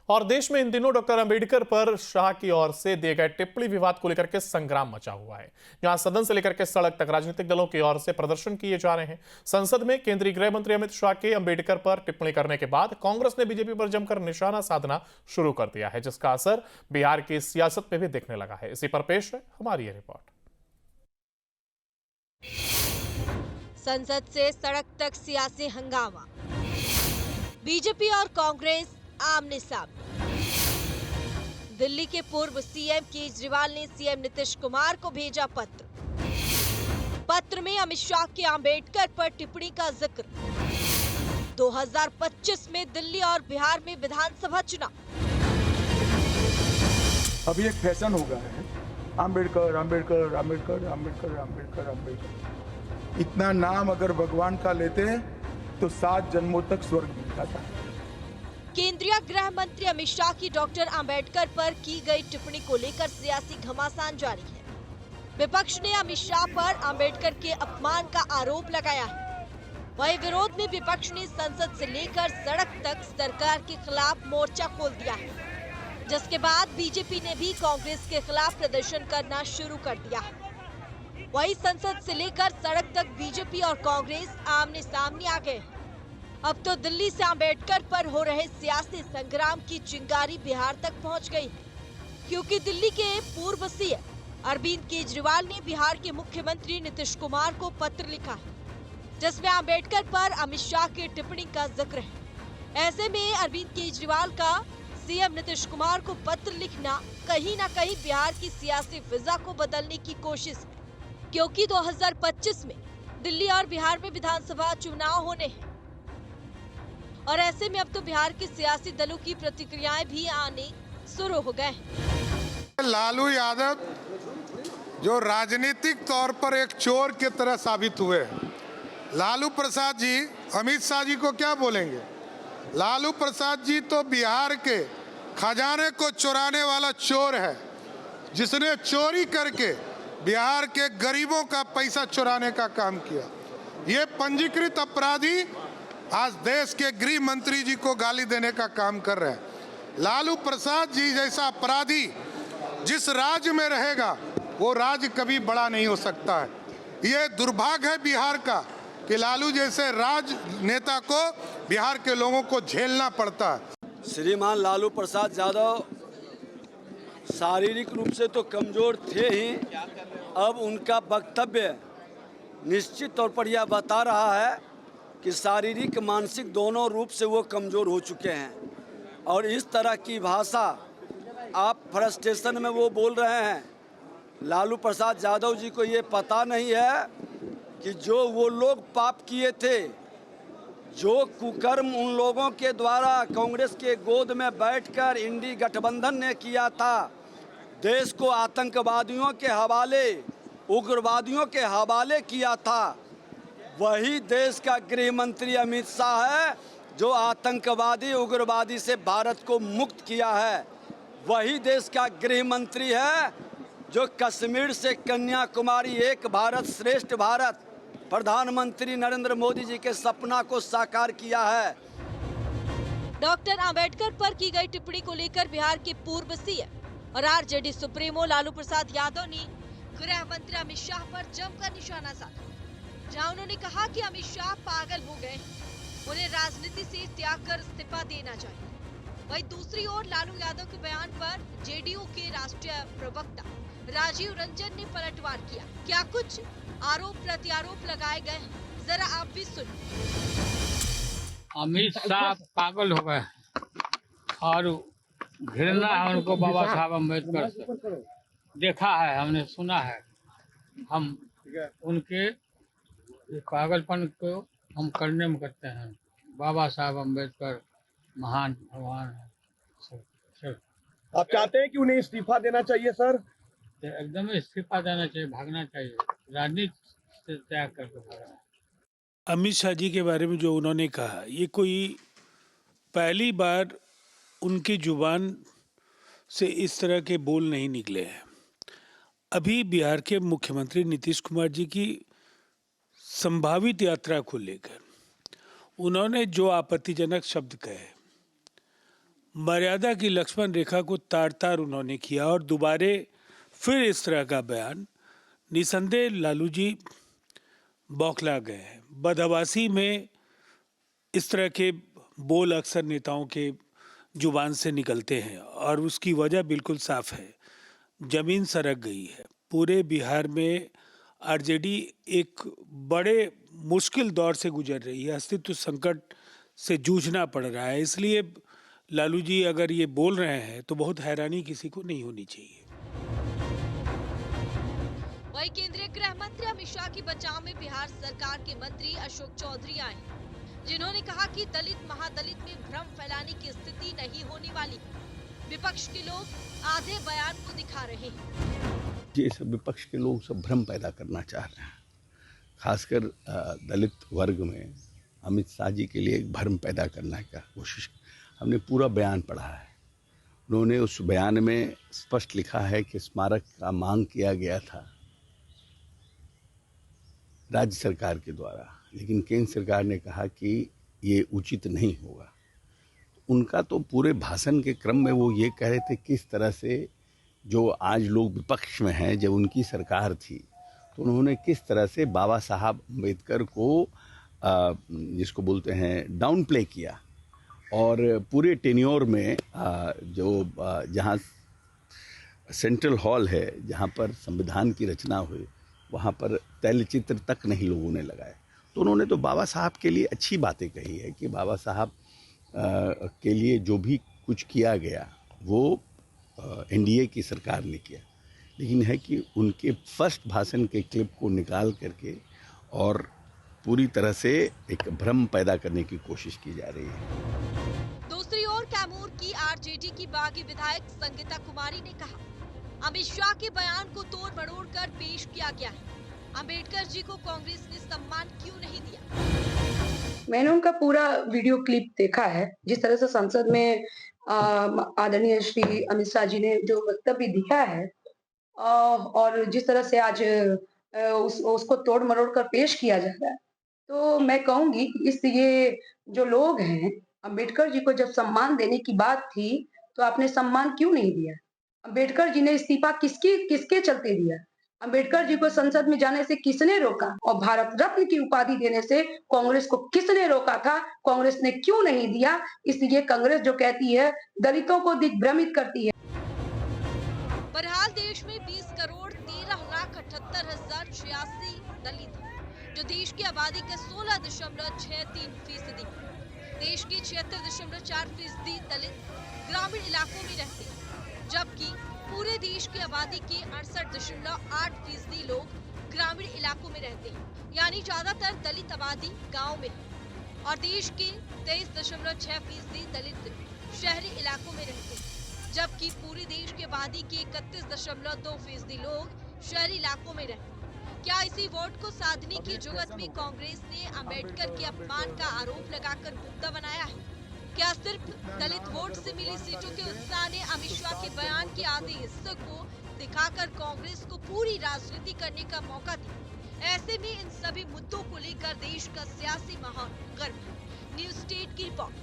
और देश में इन दिनों डॉक्टर अंबेडकर पर शाह की ओर से दिए गए टिप्पणी विवाद को लेकर के संग्राम मचा हुआ है, जहां सदन से लेकर के सड़क तक राजनीतिक दलों की ओर से प्रदर्शन किए जा रहे हैं। संसद में केंद्रीय गृह मंत्री अमित शाह के अंबेडकर पर टिप्पणी करने के बाद कांग्रेस ने बीजेपी पर जमकर निशाना साधना शुरू कर दिया है, जिसका असर बिहार की सियासत में भी दिखने लगा है। इसी पर पेश है हमारी ये रिपोर्ट। संसद से सड़क तक सियासी हंगामा, बीजेपी और कांग्रेस आमने सामने। दिल्ली के पूर्व सीएम केजरीवाल ने सीएम नीतीश कुमार को भेजा पत्र। पत्र में अमित शाह के अंबेडकर पर टिप्पणी का जिक्र। 2025 में दिल्ली और बिहार में विधानसभा चुनाव। अभी एक फैशन हो गया है, अंबेडकर अंबेडकर अंबेडकर अंबेडकर अंबेडकर अंबेडकर। इतना नाम अगर भगवान का लेते हैं तो 7 जन्मों तक स्वर्ग मिल जाता है। केंद्रीय गृह मंत्री अमित शाह की डॉक्टर अंबेडकर पर की गई टिप्पणी को लेकर सियासी घमासान जारी है। विपक्ष ने अमित शाह पर अंबेडकर के अपमान का आरोप लगाया है। वहीं विरोध में विपक्ष ने संसद से लेकर सड़क तक सरकार के खिलाफ मोर्चा खोल दिया है, जिसके बाद बीजेपी ने भी कांग्रेस के खिलाफ प्रदर्शन करना शुरू कर दिया है। वहीं संसद से लेकर सड़क तक बीजेपी और कांग्रेस आमने सामने आ गए। अब तो दिल्ली से अंबेडकर पर हो रहे सियासी संग्राम की चिंगारी बिहार तक पहुंच गई है, क्योंकि दिल्ली के पूर्व सीएम अरविंद केजरीवाल ने बिहार के मुख्यमंत्री नीतीश कुमार को पत्र लिखा है, जिसमें अंबेडकर पर अमित शाह की टिप्पणी का जिक्र है। ऐसे में अरविंद केजरीवाल का सीएम नीतीश कुमार को पत्र लिखना कहीं न कहीं बिहार की सियासी फिजा को बदलने की कोशिश है, क्योंकि 2025 में दिल्ली और बिहार में विधानसभा चुनाव होने हैं। और ऐसे में अब तो बिहार के सियासी दलों की प्रतिक्रियाएं भी आने शुरू हो गए हैं। लालू यादव जो राजनीतिक तौर पर एक चोर की तरह साबित हुए हैं। लालू प्रसाद जी अमित शाह जी को क्या बोलेंगे? लालू प्रसाद जी तो बिहार के खजाने को चुराने वाला चोर है, जिसने चोरी करके बिहार के गरीबों का पैसा चुराने का काम किया। ये पंजीकृत अपराधी आज देश के गृह मंत्री जी को गाली देने का काम कर रहे हैं। लालू प्रसाद जी जैसा अपराधी जिस राज्य में रहेगा वो राज्य कभी बड़ा नहीं हो सकता है। ये दुर्भाग्य है बिहार का कि लालू जैसे राजनेता को बिहार के लोगों को झेलना पड़ता है। श्रीमान लालू प्रसाद यादव शारीरिक रूप से तो कमजोर थे ही, अब उनका वक्तव्य निश्चित तौर पर यह बता रहा है कि शारीरिक मानसिक दोनों रूप से वो कमज़ोर हो चुके हैं। और इस तरह की भाषा आप फ्रस्ट्रेशन में वो बोल रहे हैं। लालू प्रसाद यादव जी को ये पता नहीं है कि जो वो लोग पाप किए थे, जो कुकर्म उन लोगों के द्वारा कांग्रेस के गोद में बैठकर इंडी गठबंधन ने किया था, देश को आतंकवादियों के हवाले, उग्रवादियों के हवाले किया था, वही देश का गृह मंत्री अमित शाह है जो आतंकवादी उग्रवादी से भारत को मुक्त किया है। वही देश का गृह मंत्री है जो कश्मीर से कन्याकुमारी एक भारत श्रेष्ठ भारत प्रधानमंत्री नरेंद्र मोदी जी के सपना को साकार किया है। डॉक्टर अंबेडकर पर की गई टिप्पणी को लेकर बिहार के पूर्व सीएम और आरजेडी सुप्रीमो लालू प्रसाद यादव ने गृह मंत्री अमित शाह पर जमकर निशाना साधा, जहां उन्होंने कहा कि अमित शाह पागल हो गए, उन्हें राजनीति से त्याग कर इस्तीफा देना चाहिए। वहीं दूसरी ओर लालू यादव के बयान पर जेडीयू के राष्ट्रीय प्रवक्ता राजीव रंजन ने पलटवार किया। क्या कुछ आरोप प्रत्यारोप लगाए गए, जरा आप भी सुनिए। अमित शाह पागल हो गए और घृणा है उनको बाबा साहब अम्बेडकर से। देखा है, हमने सुना है। हम उनके पागलपन को हम करने में करते हैं। बाबा साहब अम्बेडकर महान भगवान है। आप चाहते हैं कि उन्हें इस्तीफा देना चाहिए सर? एकदम इस्तीफा देना चाहिए, भागना चाहिए, राजनीति से त्याग करके भागना। अमित शाह जी के बारे में जो उन्होंने कहा, ये कोई पहली बार उनकी जुबान से इस तरह के बोल नहीं निकले हैं। अभी बिहार के मुख्यमंत्री नीतीश कुमार जी की संभावित यात्रा को लेकर उन्होंने जो आपत्तिजनक शब्द कहे, मर्यादा की लक्ष्मण रेखा को तार तार उन्होंने किया और दोबारे फिर इस तरह का बयान, निसंदेह लालू जी बौखला गए हैं। बदहवासी में इस तरह के बोल अक्सर नेताओं के जुबान से निकलते हैं और उसकी वजह बिल्कुल साफ है, जमीन सरक गई है। पूरे बिहार में आरजेडी एक बड़े मुश्किल दौर से गुजर रही है, अस्तित्व संकट से जूझना पड़ रहा है। इसलिए लालू जी अगर ये बोल रहे हैं तो बहुत हैरानी किसी को नहीं होनी चाहिए। वहीं केंद्रीय गृह मंत्री अमित शाह की बचाव में बिहार सरकार के मंत्री अशोक चौधरी आए, जिन्होंने कहा कि दलित महादलित में भ्रम फैलाने की स्थिति नहीं होने वाली। विपक्ष के लोग आधे बयान को दिखा रहे हैं। ये सब विपक्ष के लोग सब भ्रम पैदा करना चाह रहे हैं, खासकर दलित वर्ग में अमित शाह जी के लिए एक भ्रम पैदा करने का कोशिश। हमने पूरा बयान पढ़ा है, उन्होंने उस बयान में स्पष्ट लिखा है कि स्मारक का मांग किया गया था राज्य सरकार के द्वारा, लेकिन केंद्र सरकार ने कहा कि ये उचित नहीं होगा। उनका तो पूरे भाषण के क्रम में वो ये कह रहे थे किस तरह से जो आज लोग विपक्ष में हैं, जब उनकी सरकार थी तो उन्होंने किस तरह से बाबा साहब अम्बेडकर को जिसको बोलते हैं डाउन प्ले किया और पूरे टेन्योर में जहाँ सेंट्रल हॉल है, जहाँ पर संविधान की रचना हुई, वहाँ पर तैलचित्र तक नहीं लोगों ने लगाए। तो उन्होंने तो बाबा साहब के लिए अच्छी बातें कही है कि बाबा साहब के लिए जो भी कुछ किया गया वो एनडीए की सरकार ने किया, लेकिन है कि उनके फर्स्ट भाषण के क्लिप को निकाल करके और पूरी तरह से एक भ्रम पैदा करने की कोशिश की जा रही है। दूसरी ओर कैमूर की आरजेडी की बागी विधायक संगीता कुमारी ने कहा, अमित शाह के बयान को तोड़ मरोड़ कर पेश किया गया है। अंबेडकर जी को कांग्रेस ने सम्मान क्यों नहीं दिया? मैंने उनका पूरा वीडियो क्लिप देखा है, जिस तरह से संसद में आदरणीय श्री अमित शाह जी ने जो वक्तव्य दिया है और जिस तरह से आज उसको तोड़ मरोड़ कर पेश किया जा रहा है, तो मैं कहूंगी ये जो लोग हैं, अंबेडकर जी को जब सम्मान देने की बात थी तो आपने सम्मान क्यों नहीं दिया? अंबेडकर जी ने इस्तीफा किसके चलते दिया? अंबेडकर जी को संसद में जाने से किसने रोका? और भारत रत्न की उपाधि देने से कांग्रेस को किसने रोका था? कांग्रेस ने क्यों नहीं दिया? इसलिए कांग्रेस जो कहती है दलितों को दिग्भ्रमित करती है। बहरहाल देश में 20 करोड़ 13,78,086 दलित हैं, जो देश की आबादी के 16.63%। देश के 76.4% दलित ग्रामीण इलाकों में रहते हैं, जबकि पूरे देश की आबादी के 68.8% लोग ग्रामीण इलाकों में रहते हैं। यानी ज्यादातर दलित आबादी गांव में है और देश के 23.6% दलित शहरी इलाकों में रहते हैं, जबकि पूरे देश की आबादी के 31.2% लोग शहरी इलाकों में रहते हैं। क्या इसी वोट को साधने की जुगत में कांग्रेस ने अंबेडकर के अपमान का आरोप लगाकर मुद्दा बनाया है? क्या सिर्फ दलित वोट से मिली सीटों के उत्साह ने अमित शाह के बयान के आधे हिस्से को दिखाकर कांग्रेस को पूरी राजनीति करने का मौका दिया? ऐसे में इन सभी मुद्दों को लेकर देश का सियासी माहौल गर्म है। न्यूज़ स्टेट की रिपोर्ट।